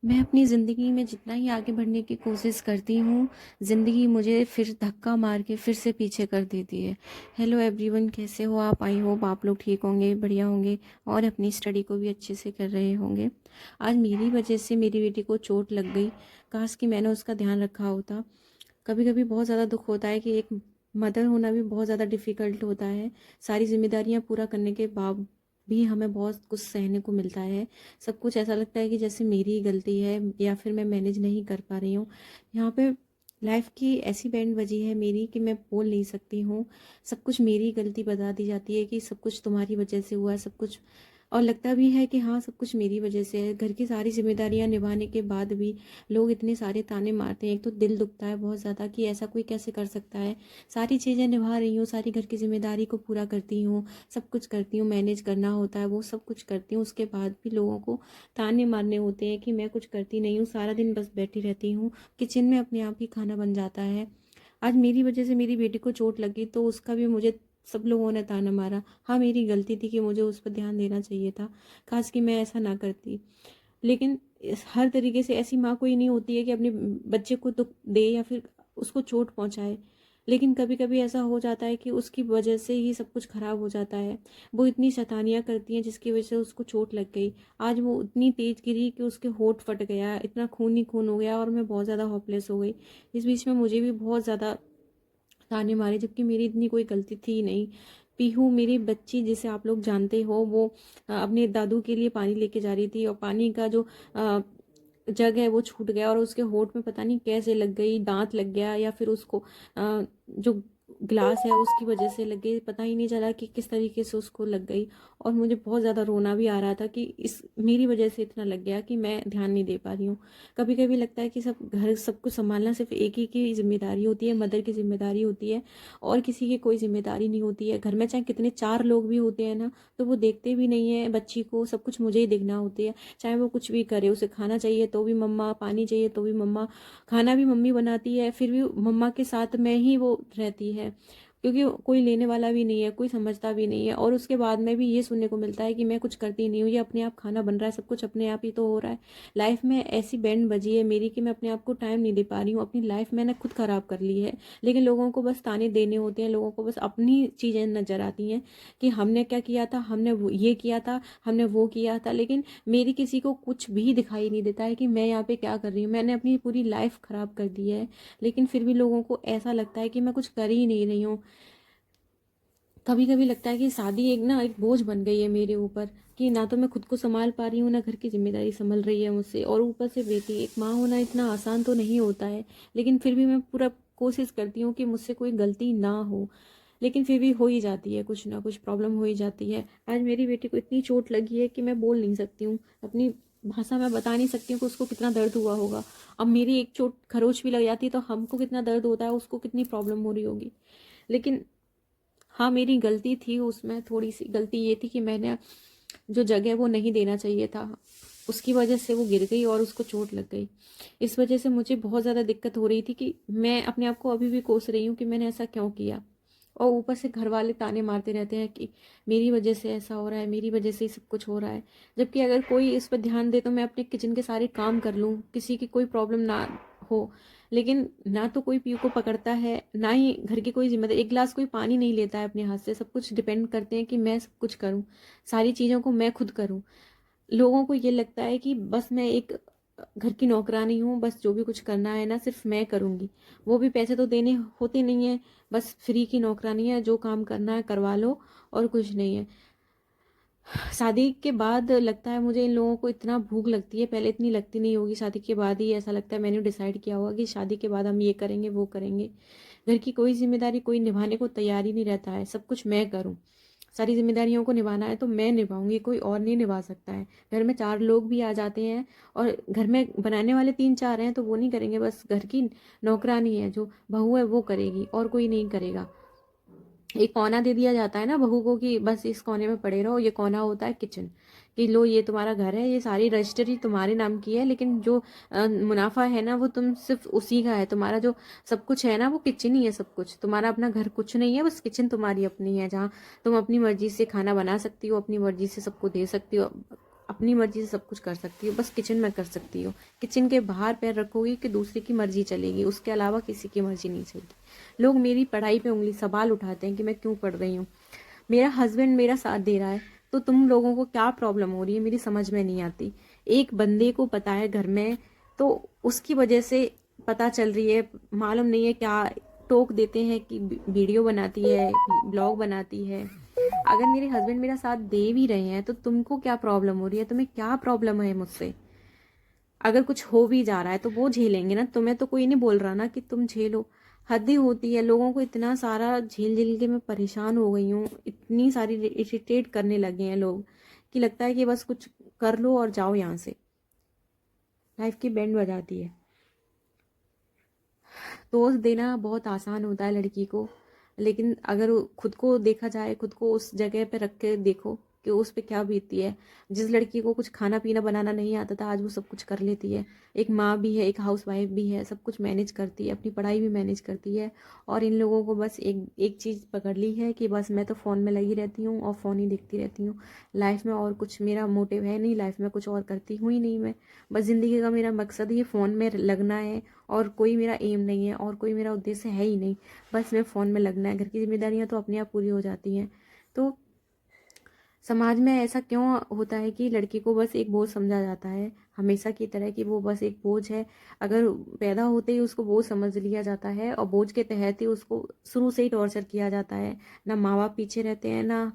मैं अपनी ज़िंदगी में जितना ही आगे बढ़ने की कोशिश करती हूँ, ज़िंदगी मुझे फिर धक्का मार के फिर से पीछे कर देती है। हेलो एवरीवन, कैसे हो आप? आई होप आप लोग ठीक होंगे, बढ़िया होंगे और अपनी स्टडी को भी अच्छे से कर रहे होंगे। आज मेरी वजह से मेरी बेटी को चोट लग गई। काश कि मैंने उसका ध्यान रखा होता। कभी-कभी बहुत ज़्यादा दुःख होता है कि एक मदर होना भी बहुत ज़्यादा डिफ़िकल्ट होता है। सारी ज़िम्मेदारियाँ पूरा करने के बाद भी हमें बहुत कुछ सहने को मिलता है। सब कुछ ऐसा लगता है कि जैसे मेरी ही गलती है या फिर मैं मैनेज नहीं कर पा रही हूँ। यहाँ पे लाइफ़ की ऐसी बैंड बजी है मेरी कि मैं बोल नहीं सकती हूँ। सब कुछ मेरी गलती बता दी जाती है कि सब कुछ तुम्हारी वजह से हुआ है, सब कुछ। और लगता भी है कि हाँ, सब कुछ मेरी वजह से है। घर की सारी ज़िम्मेदारियाँ निभाने के बाद भी लोग इतने सारे ताने मारते हैं। एक तो दिल दुखता है बहुत ज़्यादा कि ऐसा कोई कैसे कर सकता है। सारी चीज़ें निभा रही हूँ, सारी घर की ज़िम्मेदारी को पूरा करती हूँ, सब कुछ करती हूँ, मैनेज करना होता है, वो सब कुछ करती हूँ। उसके बाद भी लोगों को ताने मारने होते हैं कि मैं कुछ करती नहीं हूँ, सारा दिन बस बैठी रहती हूँ। किचन में अपने आप ही खाना बन जाता है। आज मेरी वजह से मेरी बेटी को चोट लगी तो उसका भी मुझे सब लोगों ने ताना मारा। हाँ, मेरी गलती थी कि मुझे उस पर ध्यान देना चाहिए था। काश कि मैं ऐसा ना करती। लेकिन हर तरीके से ऐसी माँ कोई नहीं होती है कि अपने बच्चे को दुख दे या फिर उसको चोट पहुंचाए। लेकिन कभी कभी ऐसा हो जाता है कि उसकी वजह से ही सब कुछ खराब हो जाता है। वो इतनी शैतानियाँ करती हैं जिसकी वजह से उसको चोट लग गई। आज वो इतनी तेज गिरी कि उसके होंठ फट गया, इतना खून ही खून हो गया और मैं बहुत ज़्यादा होपलेस हो गई। इस बीच में मुझे भी बहुत ज़्यादा ताने मारे जबकि मेरी इतनी कोई गलती थी नहीं। पीहू मेरी बच्ची, जिसे आप लोग जानते हो, वो अपने दादू के लिए पानी लेके जा रही थी और पानी का जो जग है वो छूट गया और उसके होंठ में पता नहीं कैसे लग गई, दांत लग गया या फिर उसको जो ग्लास है उसकी वजह से लग गई। पता ही नहीं चला कि किस तरीके से उसको लग गई। और मुझे बहुत ज़्यादा रोना भी आ रहा था कि इस मेरी वजह से इतना लग गया कि मैं ध्यान नहीं दे पा रही हूँ। कभी कभी लगता है कि सब घर सब कुछ संभालना सिर्फ एक ही की जिम्मेदारी होती है, मदर की जिम्मेदारी होती है और किसी की कोई जिम्मेदारी नहीं होती है। घर में चाहे कितने 4 लोग भी होते हैं ना, तो वो देखते भी नहीं है बच्ची को, सब कुछ मुझे ही देखना होती है। चाहे वो कुछ भी करे, उसे खाना चाहिए तो भी मम्मा, पानी चाहिए तो भी मम्मा, खाना भी मम्मी बनाती है फिर भी मम्मा के साथ में ही वो रहती है। क्योंकि कोई लेने वाला भी नहीं है, कोई समझता भी नहीं है। और उसके बाद में भी ये सुनने को मिलता है कि मैं कुछ करती नहीं हूँ, ये अपने आप खाना बन रहा है, सब कुछ अपने आप ही तो हो रहा है। लाइफ में ऐसी बैंड बजी है मेरी कि मैं अपने आप को टाइम नहीं दे पा रही हूँ। अपनी लाइफ मैंने खुद खराब कर ली है। लेकिन लोगों को बस ताने देने होते हैं, लोगों को बस अपनी चीज़ें नजर आती हैं कि हमने क्या किया था, हमने वो ये किया था, हमने वो किया था। लेकिन मेरी किसी को कुछ भी दिखाई नहीं देता है कि मैं यहाँ पे क्या कर रही हूँ। मैंने अपनी पूरी लाइफ खराब कर दी है, लेकिन फिर भी लोगों को ऐसा लगता है कि मैं कुछ कर ही नहीं रही हूँ। कभी कभी लगता है कि शादी एक बोझ बन गई है मेरे ऊपर, कि ना तो मैं खुद को संभाल पा रही हूँ, ना घर की जिम्मेदारी संभल रही है मुझसे, और ऊपर से बेटी। एक माँ होना इतना आसान तो नहीं होता है। लेकिन फिर भी मैं पूरा कोशिश करती हूँ कि मुझसे कोई गलती ना हो। लेकिन फिर भी हो ही जाती है, कुछ ना कुछ प्रॉब्लम हो ही जाती है। आज मेरी बेटी को इतनी चोट लगी है कि मैं बोल नहीं सकती हूँ। अपनी भाषा में बता नहीं सकती हूँ कि उसको कितना दर्द हुआ होगा। अब मेरी एक चोट खरोच भी लग जाती है तो हमको कितना दर्द होता है, उसको कितनी प्रॉब्लम हो रही होगी। लेकिन हाँ, मेरी गलती थी उसमें। थोड़ी सी गलती ये थी कि मैंने जो जगह वो नहीं देना चाहिए था, उसकी वजह से वो गिर गई और उसको चोट लग गई। इस वजह से मुझे बहुत ज़्यादा दिक्कत हो रही थी कि मैं अपने आप को अभी भी कोस रही हूँ कि मैंने ऐसा क्यों किया। और ऊपर से घर वाले ताने मारते रहते हैं कि मेरी वजह से ऐसा हो रहा है, मेरी वजह से ही सब कुछ हो रहा है। जबकि अगर कोई इस पर ध्यान दे तो मैं अपने किचन के सारे काम कर लूँ, किसी की कोई प्रॉब्लम ना हो। लेकिन ना तो कोई पीयू को पकड़ता है, ना ही घर की कोई जिम्मेदारी। एक गिलास कोई पानी नहीं लेता है अपने हाथ से। सब कुछ डिपेंड करते हैं कि मैं सब कुछ करूँ, सारी चीज़ों को मैं खुद करूँ। लोगों को ये लगता है कि बस मैं एक घर की नौकरानी हूँ, बस जो भी कुछ करना है ना सिर्फ मैं करूँगी। वो भी पैसे तो देने होते नहीं है, बस फ्री की नौकरानी है, जो काम करना है करवा लो और कुछ नहीं है। शादी के बाद लगता है मुझे इन लोगों को इतना भूख लगती है, पहले इतनी लगती नहीं होगी, शादी के बाद ही ऐसा लगता है। मैंने डिसाइड किया होगा कि शादी के बाद हम ये करेंगे वो करेंगे। घर की कोई जिम्मेदारी कोई निभाने को तैयार ही नहीं रहता है, सब कुछ मैं करूँ। सारी जिम्मेदारियों को निभाना है तो मैं निभाऊंगी, कोई और नहीं निभा सकता है। घर में 4 लोग भी आ जाते हैं और घर में बनाने वाले 3-4 हैं तो वो नहीं करेंगे। बस घर की नौकरानी है, जो बहू है, वो करेगी और कोई नहीं करेगा। एक कोना दे दिया जाता है ना बहू को कि बस इस कोने में पड़े रहो। ये कोना होता है किचन, कि लो ये तुम्हारा घर है, ये सारी रजिस्ट्री तुम्हारे नाम की है, लेकिन जो मुनाफा है ना वो तुम सिर्फ उसी का है। तुम्हारा जो सब कुछ है ना वो किचन ही है। सब कुछ तुम्हारा, अपना घर कुछ नहीं है, बस किचन तुम्हारी अपनी है, जहाँ तुम अपनी मर्जी से खाना बना सकती हो, अपनी मर्जी से सबको दे सकती हो। अपनी मर्जी से सब कुछ कर सकती हो, बस किचन में कर सकती हो। किचन के बाहर पैर रखोगी कि दूसरे की मर्जी चलेगी, उसके अलावा किसी की मर्जी नहीं चलेगी। लोग मेरी पढ़ाई पे उंगली सवाल उठाते हैं कि मैं क्यों पढ़ रही हूँ। मेरा हस्बैंड मेरा साथ दे रहा है, तो तुम लोगों को क्या प्रॉब्लम हो रही है मेरी समझ में नहीं आती। एक बंदे को पता है घर में, तो उसकी वजह से पता चल रही है, मालूम नहीं है क्या टोक देते हैं कि वीडियो बनाती है, ब्लॉग बनाती है। अगर मेरे हस्बैंड मेरा साथ दे भी रहे हैं तो तुमको क्या प्रॉब्लम हो रही है, तुम्हें क्या प्रॉब्लम है मुझसे। अगर कुछ हो भी जा रहा है तो वो झेलेंगे ना, तुम्हें तो कोई नहीं बोल रहा ना कि तुम झेलो। हद ही होती है, लोगों को इतना सारा झेल झेल के मैं परेशान हो गई हूँ, इतनी सारी इरिटेट करने लगे हैं लोग कि लगता है कि बस कुछ कर लो और जाओ यहाँ से। लाइफ की बैंड बजाती है। दोस्त देना बहुत आसान होता है लड़की को, लेकिन अगर खुद को देखा जाए, खुद को उस जगह पे रख के देखो कि उस पे क्या बीतती है। जिस लड़की को कुछ खाना पीना बनाना नहीं आता था, आज वो सब कुछ कर लेती है। एक माँ भी है, एक हाउस वाइफ भी है, सब कुछ मैनेज करती है, अपनी पढ़ाई भी मैनेज करती है। और इन लोगों को बस एक एक चीज़ पकड़ ली है कि बस मैं तो फ़ोन में लगी रहती हूँ और फ़ोन ही देखती रहती हूँ। लाइफ में और कुछ मेरा मोटिव है नहीं, लाइफ में कुछ और करती हुई नहीं मैं। बस ज़िंदगी का मेरा मकसद ये फ़ोन में लगना है, और कोई मेरा एम नहीं है और कोई मेरा उद्देश्य है ही नहीं। बस मैं फ़ोन में लगना है। घर की जिम्मेदारियां तो अपने आप पूरी हो जाती हैं। तो समाज में ऐसा क्यों होता है कि लड़की को बस एक बोझ समझा जाता है, हमेशा की तरह कि वो बस एक बोझ है। अगर पैदा होते ही उसको बोझ समझ लिया जाता है और बोझ के तहत ही उसको शुरू से ही टॉर्चर किया जाता है। ना माँ बाप पीछे रहते हैं, ना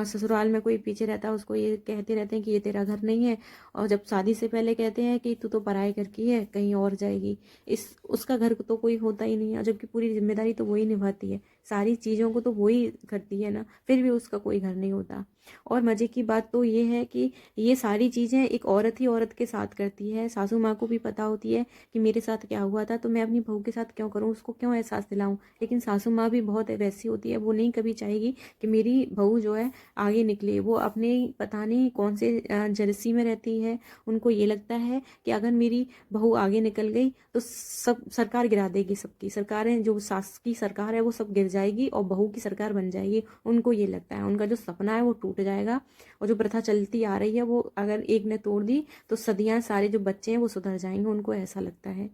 ससुराल में कोई पीछे रहता है। उसको ये कहते रहते हैं कि ये तेरा घर नहीं है, और जब शादी से पहले कहते हैं कि तू तो पराए घर की है, कहीं और जाएगी। इस उसका घर तो कोई होता ही नहीं है, जबकि पूरी जिम्मेदारी तो वही निभाती है, सारी चीज़ों को तो वही करती है ना, फिर भी उसका कोई घर नहीं होता। और मज़े की बात तो ये है कि ये सारी चीज़ें एक औरत ही औरत के साथ करती है। सासू माँ को भी पता होती है कि मेरे साथ क्या हुआ था, तो मैं अपनी बहू के साथ क्यों करूँ, उसको क्यों एहसास दिलाऊं। लेकिन सासू माँ भी बहुत वैसी होती है, वो नहीं कभी चाहेगी कि मेरी बहू जो है आगे निकले। वो अपने पता नहीं कौन से जर्सी में रहती है। उनको ये लगता है कि अगर मेरी बहू आगे निकल गई तो सब सरकार गिरा देगी, सबकी सरकारें, जो सास की सरकार है वो सब गिर जाएगी और बहू की सरकार बन जाएगी। उनको ये लगता है, उनका जो सपना है वो टूट जाएगा। और जो प्रथा चलती आ रही है वो अगर एक ने तोड़ दी तो सदियां सारे जो बच्चे हैं वो सुधर जाएंगे, उनको ऐसा लगता है।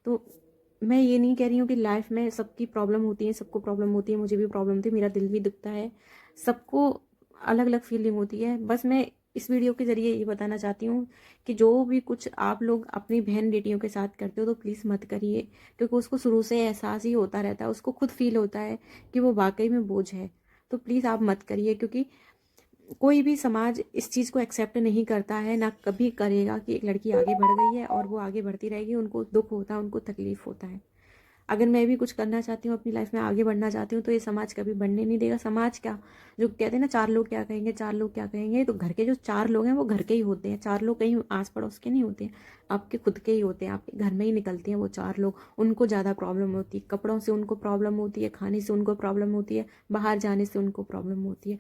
तो मैं ये नहीं कह रही हूँ कि लाइफ में सबकी प्रॉब्लम होती है, सबको प्रॉब्लम होती है, मुझे भी प्रॉब्लम थी, मेरा दिल भी दुखता है। सबको अलग अलग फीलिंग होती है। बस मैं इस वीडियो के ज़रिए ये बताना चाहती हूँ कि जो भी कुछ आप लोग अपनी बहन बेटियों के साथ करते हो तो प्लीज़ मत करिए, क्योंकि उसको शुरू से एहसास ही होता रहता है, उसको खुद फील होता है कि वो वाकई में बोझ है। तो प्लीज़ आप मत करिए, क्योंकि कोई भी समाज इस चीज़ को एक्सेप्ट नहीं करता है, ना कभी करेगा कि एक लड़की आगे बढ़ गई है और वो आगे बढ़ती रहेगी। उनको दुख होता है, उनको तकलीफ होता है। अगर मैं भी कुछ करना चाहती हूँ, अपनी लाइफ में आगे बढ़ना चाहती हूँ, तो ये समाज कभी बढ़ने नहीं देगा। समाज क्या, जो कहते हैं ना चार लोग क्या कहेंगे, चार लोग क्या कहेंगे, तो घर के जो चार लोग हैं वो घर के ही होते हैं। चार लोग कहीं आस पड़ोस के नहीं होते हैं, आपके खुद के ही होते हैं, आपके घर में ही निकलते हैं वो चार लोग। उनको ज़्यादा प्रॉब्लम होती है, कपड़ों से उनको प्रॉब्लम होती है, खाने से उनको प्रॉब्लम होती है, बाहर जाने से उनको प्रॉब्लम होती है।